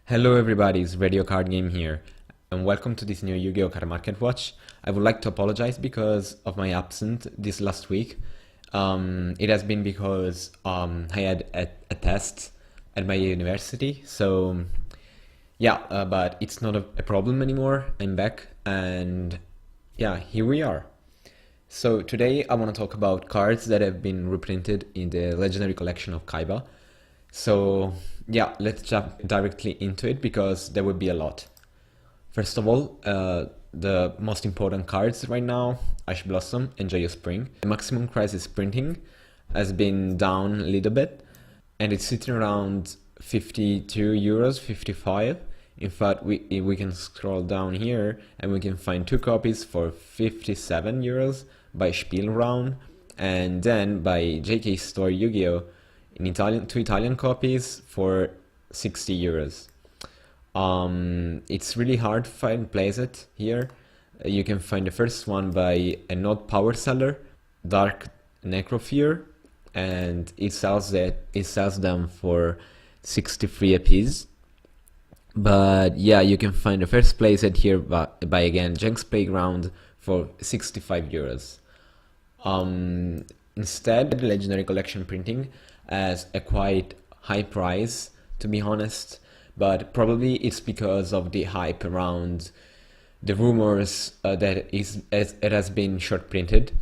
Hello everybody, it's Radio Card Game here, and welcome to this new Yu-Gi-Oh! Card Market Watch. I would like to apologize because of my absence this last week. It has been because I had a test at my university, so yeah, but it's not a problem anymore. I'm back, and yeah, here we are. So today I want to talk about cards that have been reprinted in the Legendary Collection of Kaiba. So yeah, let's jump directly into it because there will be a lot. First of all, the most important cards right now, Ash Blossom and Joyous Spring. The maximum crisis printing has been down a little bit and it's sitting around 52 euros, 55. In fact, we can scroll down here and we can find two copies for 57 euros by Spielraum, and then by JK Store Yu-Gi-Oh! In Italian, two Italian copies for 60 euros. It's really hard to find playset here. You can find the first one by a not power seller, Dark Necrofear, and it sells them for 63 a piece. But yeah, you can find the first playset here by again Jenks Playground for 65 euros. Instead, the Legendary Collection printing has a quite high price, to be honest, but probably it's because of the hype around the rumors that it has been short printed,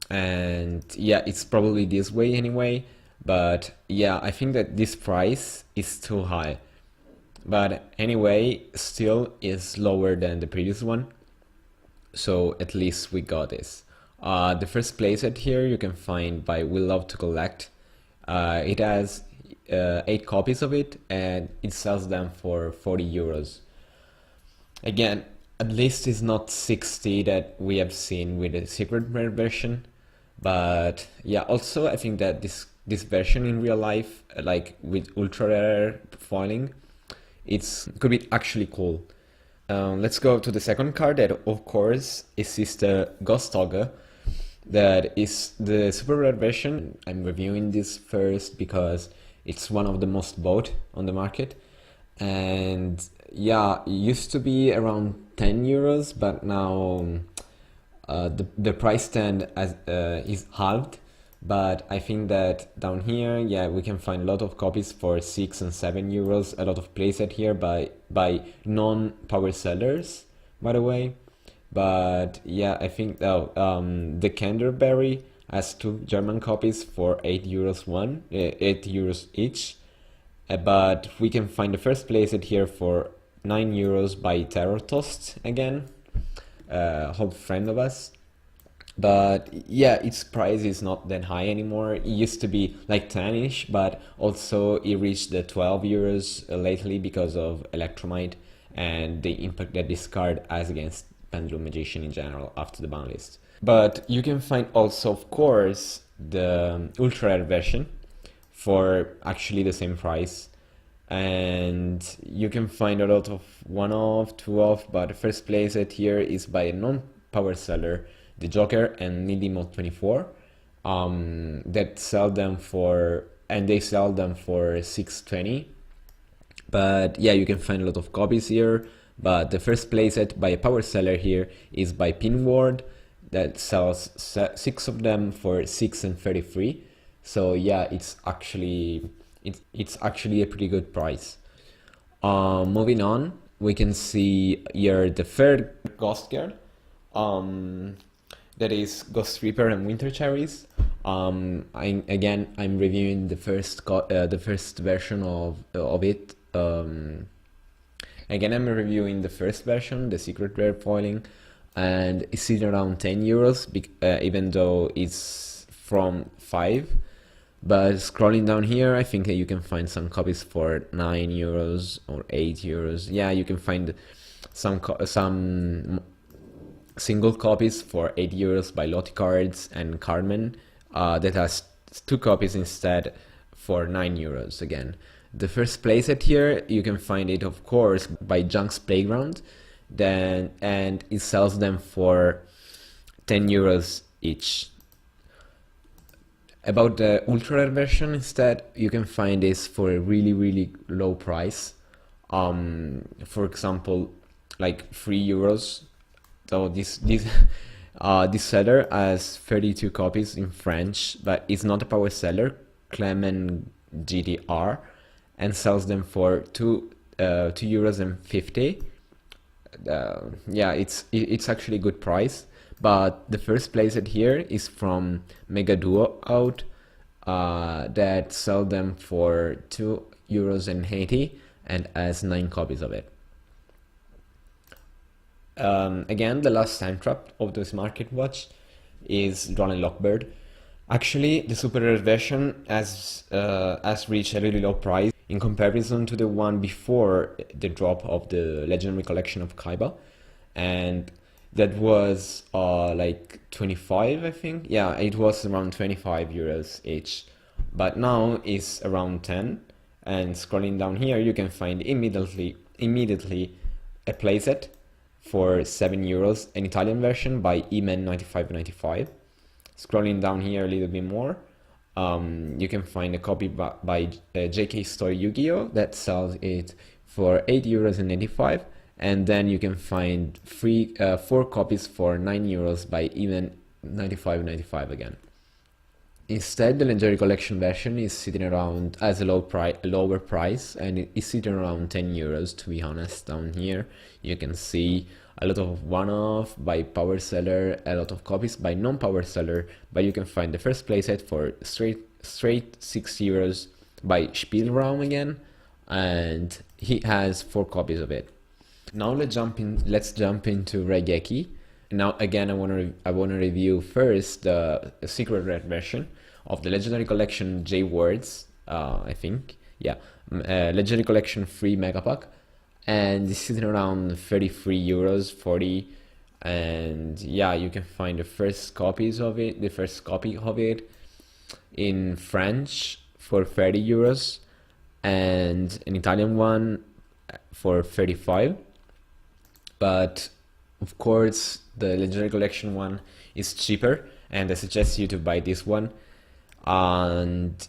and yeah, it's probably this way anyway. But yeah, I think that this price is too high, but anyway, still is lower than the previous one, so at least we got this. The first playset here you can find by We Love to Collect. It has 8 copies of it and it sells them for 40 euros. Again, at least it's not 60 that we have seen with the secret rare version. But yeah, also I think that this version in real life, like with ultra rare foiling, could be actually cool. Let's go to the second card that of course is the Ghost Ogre. That is the super rare version. I'm reviewing this first because it's one of the most bought on the market, and yeah, it used to be around 10 euros, but now the price stand is halved. But I think that down here, yeah, we can find a lot of copies for 6 and 7 euros, a lot of playset here by non-power sellers, by the way. But yeah, I think the Canterbury has 2 German copies for 8 euros each. But we can find the first playset here for 9 euros by Terror Toast again, old friend of us. But yeah, its price is not that high anymore. It used to be like 10-ish, but also it reached the 12 euros lately because of Electromite and the impact that this card has against Pendulum Magician in general after the ban list. But you can find also, of course, the ultra rare version for actually the same price. And you can find a lot of one-off, two-off, but the first playset here is by a non-power seller, the Joker and Nidimo 24, that sell them for, and they sell them for 620. But yeah, you can find a lot of copies here. But the first playset by a power seller here is by Pinward, that sells 6 of them for 6 and 33. So yeah, it's actually a pretty good price. Moving on, we can see here the third Ghost card. That is Ghost Reaper and Winter Cherries. I'm reviewing the first version of it. Again, I'm reviewing the first version, the secret rare foiling, and it's sitting around 10 euros, even though it's from 5. But scrolling down here, I think that you can find some copies for 9 euros or 8 euros. Yeah, you can find some single copies for 8 euros by Lottie Cards and Carmen that has 2 copies instead for 9 euros again. The first playset here, you can find it, of course, by Junk's Playground, and it sells them for 10 euros each. About the ultra rare version instead, you can find this for a really low price. For example, like 3 euros. So this seller has 32 copies in French, but it's not a power seller, Clement GDR, and sells them for 2 euros and 50. Yeah, it's actually a good price. But the first place at here is from Mega Duo out, that sell them for 2 euros and 80 and has 9 copies of it. Again, the last time trap of this market watch is Roland Lockbird. Actually, the super rare version has reached a really low price in comparison to the one before the drop of the legendary collection of Kaiba, and that was like 25, I think. Yeah, it was around 25 euros each, but now it's around 10. And scrolling down here, you can find immediately a playset for 7 euros, an Italian version by eman 9595. Scrolling down here a little bit more, you can find a copy by JK Story Yu-Gi-Oh! That sells it for 8 euros and 85, and then you can find 4 copies for 9 euros by eman 9595 again. Instead, the Legendary Collection version is sitting around as a lower price, and it is sitting around 10 euros. To be honest, down here you can see a lot of one-off by power seller, a lot of copies by non-power seller, but you can find the first playset for straight 6 euros by Spielraum again, and he has 4 copies of it. Now let's jump into Raigeki. Now again, I want to review first the secret red version of the Legendary Collection J Words. I think, yeah, Legendary Collection free mega pack, and this is around 33 euros, 40, and yeah, you can find the first copy of it in French for 30 euros, and an Italian one for 35, but of course, the Legendary Collection one is cheaper, and I suggest you to buy this one. And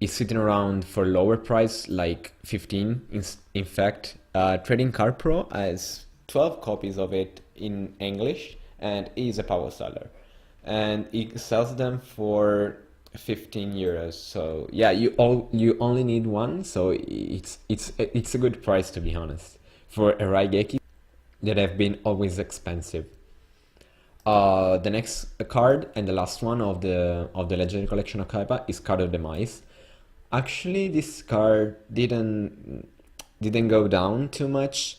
it's sitting around for lower price, like 15. In fact, Trading Card Pro has 12 copies of it in English, and is a power seller, and it sells them for 15 euros. So yeah, you only need one, so it's a good price, to be honest, for a Raigeki that have been always expensive. The next card and the last one of the Legendary Collection of Kaiba is Card of Demise. Actually, this card didn't go down too much.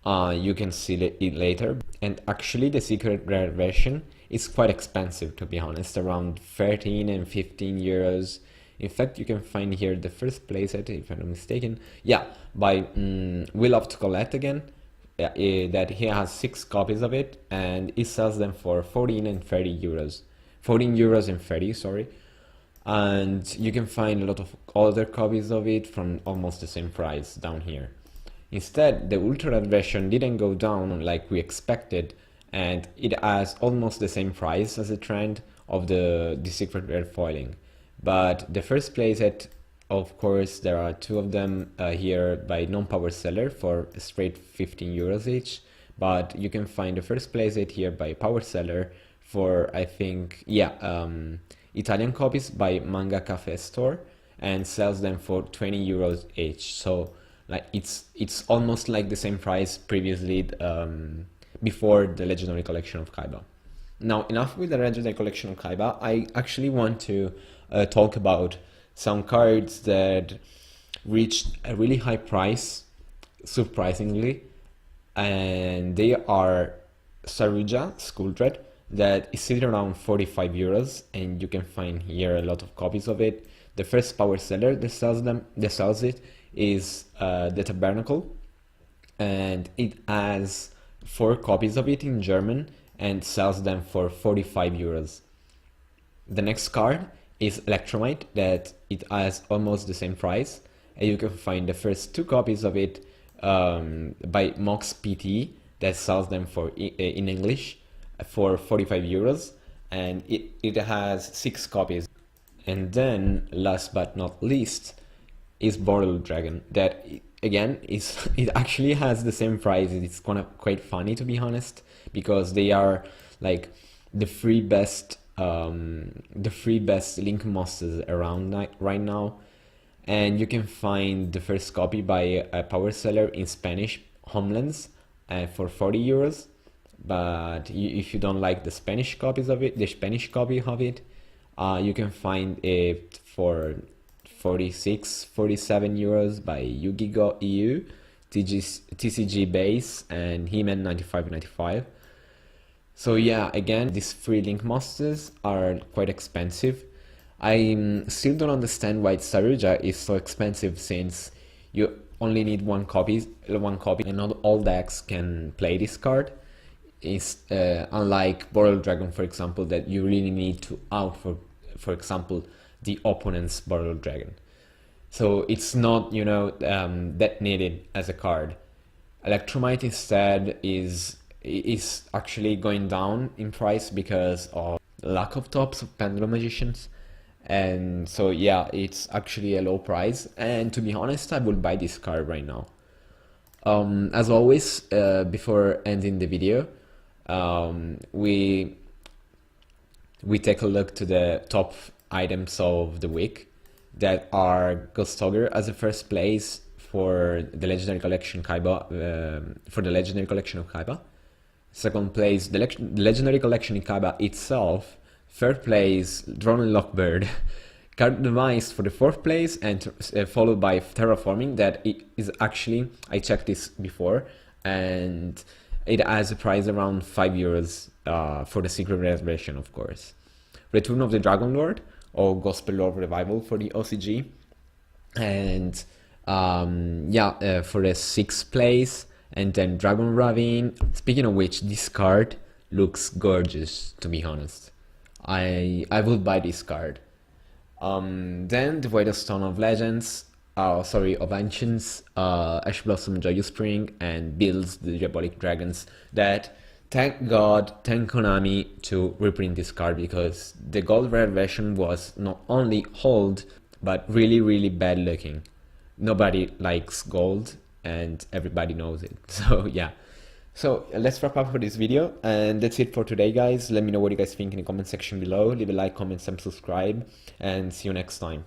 You can see it later. And actually, the secret rare version is quite expensive, to be honest, around 13 and 15 euros. In fact, you can find here the first playset, if I'm not mistaken. Yeah, by Will of to Collect again. That he has 6 copies of it, and he sells them for 14 and 30 euros. 14 euros and 30, sorry. And you can find a lot of other copies of it from almost the same price down here. Instead, the ultra rare version didn't go down like we expected, and it has almost the same price as the trend of the secret rare foiling. But the first playset, of course, there are 2 of them here by non-power seller for straight 15 euros each, but you can find the first playset here by power seller for, I think, yeah, Italian copies by Manga Cafe Store, and sells them for 20 euros each. So like it's almost like the same price previously, before the Legendary Collection of Kaiba. Now, enough with the Legendary Collection of Kaiba. I actually want to talk about some cards that reached a really high price, surprisingly, and they are Saruja School Dread, that is sitting around 45 euros, and you can find here a lot of copies of it. The first power seller that sells it is the Tabernacle, and it has 4 copies of it in German and sells them for 45 euros. The next card is Electromite, that it has almost the same price, and you can find the first 2 copies of it by Mox PT, that sells them for in English for 45 euros, and it has 6 copies. And then last but not least is Borderloop Dragon, that again, it actually has the same price. It's kind of quite funny, to be honest, because they are like the three best Link monsters around right now, and you can find the first copy by a power seller in Spanish homelands for 40 euros. But if you don't like the Spanish copies of it, the Spanish copy of it, you can find it for 46, 47 euros by Yu-Gi-Oh! EU, TCG Base, and He-Man 95.95. So yeah, again, these free Link monsters are quite expensive. I still don't understand why Saruja is so expensive, since you only need one copy, and not all decks can play this card. Is unlike Boreal Dragon, for example, that you really need to out for example, the opponent's Boreal Dragon. So it's not, that needed as a card. Electromite instead is actually going down in price because of lack of tops of Pendulum Magicians. And so yeah, it's actually a low price, and to be honest, I would buy this card right now. As always, before ending the video, we take a look to the top items of the week, that are Ghost Ogre as a first place for the Legendary Collection Kaiba, for the Legendary Collection of Kaiba. Second place, the Legendary Collection in Kaiba itself. Third place, Drone and Lockbird. Card Device for the fourth place, and followed by Terraforming, that it is actually, I checked this before, and it has a price around 5 euros for the secret reservation, of course. Return of the Dragon Lord, or Gospel Lord Revival for the OCG. And for the sixth place, and then Dragon Ravine. Speaking of which, this card looks gorgeous, to be honest. I would buy this card. Then the Void Stone of Legends, of Ancients, Ash Blossom Joyous Spring, and Builds the Diabolic Dragons, that thank God, thank Konami to reprint this card, because the gold rare version was not only old, but really bad looking. Nobody likes gold, and everybody knows it. So yeah. So let's wrap up for this video, and that's it for today, guys. Let me know what you guys think in the comment section below. Leave a like, comment, and subscribe, and see you next time.